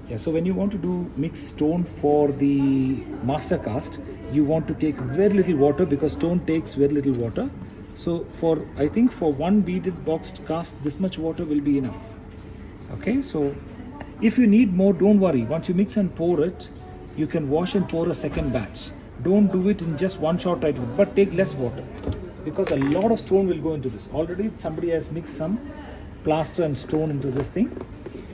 Yeah, so when you want to do mixed stone for the master cast, you want to take very little water because stone takes very little water. So I think for one beaded boxed cast, this much water will be enough. Okay, so if you need more, don't worry. Once you mix and pour it, you can wash and pour a second batch. Don't do it in just one shot right away, but take less water because a lot of stone will go into this. Already somebody has mixed some plaster and stone into this thing.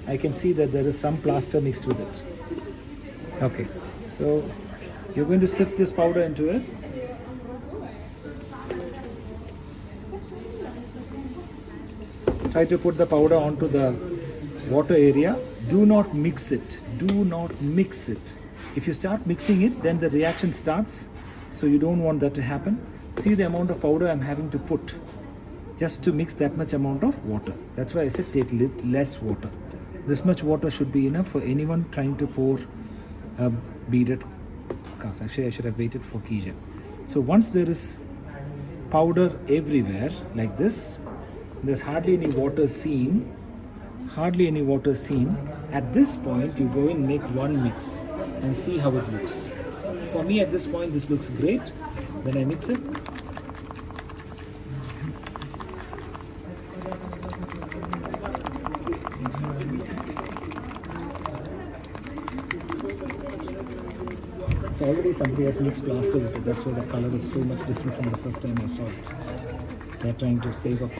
I can see that there is some plaster mixed with it. Okay, so you're going to sift this powder into it. Try to put the powder onto the water area. Do not mix it. Do not mix it. If you start mixing it, then the reaction starts. So you don't want that to happen. See the amount of powder I'm having to put just to mix that much amount of water. That's why I said take less water. This much water should be enough for anyone trying to pour a beaded cast. Actually, I should have waited for Kija. So once there is powder everywhere like this, there's hardly any water seen. Hardly any water seen. At this point, you go and make one mix and see how it looks. For me, at this point, this looks great. Then I mix it. So already somebody has mixed plaster with it. That's why the color is so much different from the first time I saw it. They're trying to save up.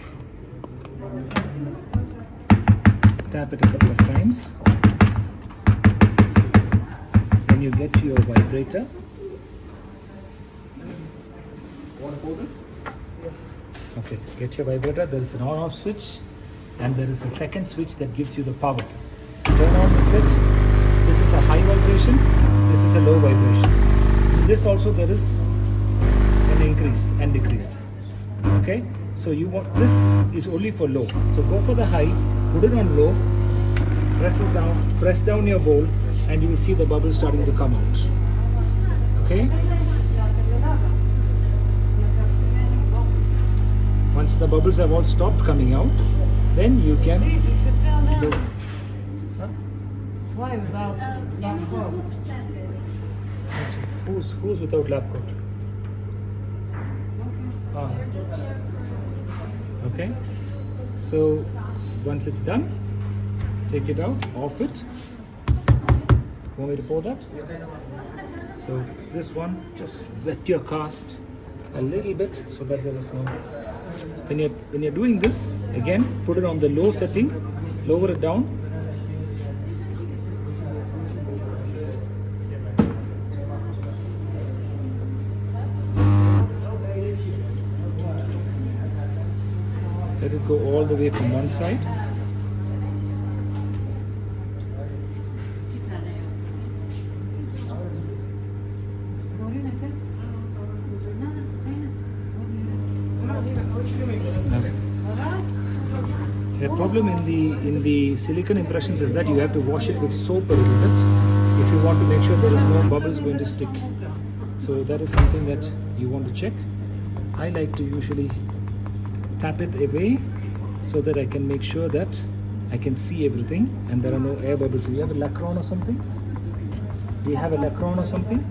Tap it a couple of times. Then you get to your vibrator. Want to pour this? Yes. Okay, get your vibrator. There is an on-off switch and there is a second switch that gives you the power. So turn on the switch. This is a high vibration. This is a low vibration. In this also there is an increase and decrease. Okay, so you want this is only for low. So go for the high, put it on low, press down your bowl, and you will see the bubbles starting to come out. Okay. Once the bubbles have all stopped coming out, then you can do. Why without lab coat? Who's without lab coat? Okay. So once it's done, take it out, off it. Want me to pour that? Yes. So this one, just wet your cast a little bit so that there is no. When you're doing this, again, put it on the low setting, lower it down. Let it go all the way from one side. The problem in the silicone impressions is that you have to wash it with soap a little bit if you want to make sure there is no bubbles going to stick. So that is something that you want to check. I like to usually tap it away so that I can make sure that I can see everything and there are no air bubbles. Do you have a lacron or something? Do you have a lacron or something?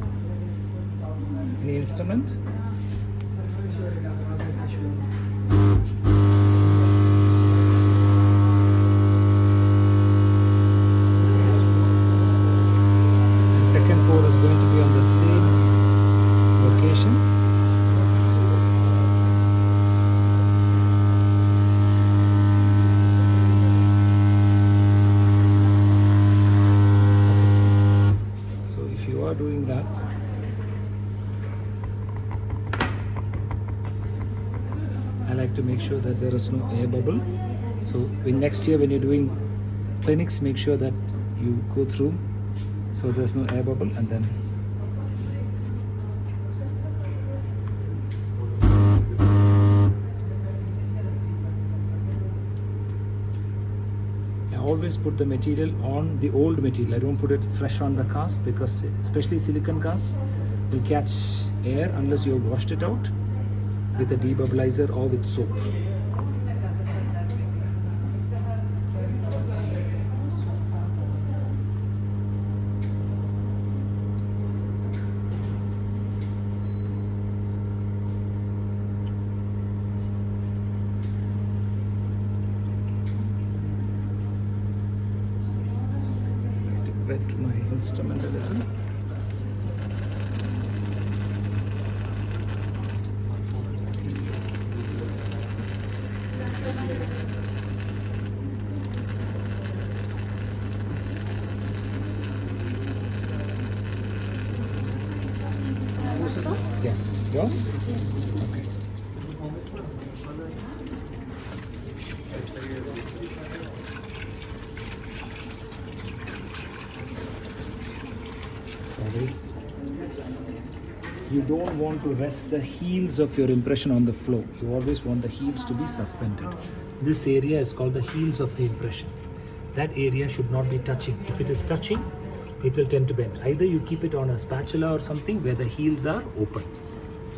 Any instrument? Doing that, I like to make sure that there is no air bubble. So next year when you're doing clinics, make sure that you go through so there's no air bubble, and then always put the material on the old material. I don't put it fresh on the cast because especially silicone casts will catch air unless you have washed it out with a debubblizer or with soap. wet my instrument a little. Yeah. Yours? Okay. Sorry. You don't want to rest the heels of your impression on the floor. You always want the heels to be suspended. This area is called the heels of the impression. That area should not be touching. If it is touching, it will tend to bend. Either you keep it on a spatula or something where the heels are open.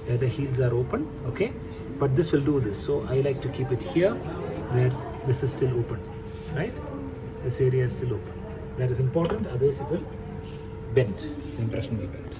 Where the heels are open, okay? But this will do this. So I like to keep it here where this is still open, right? This area is still open. That is important, otherwise it will bend. The impression will bend.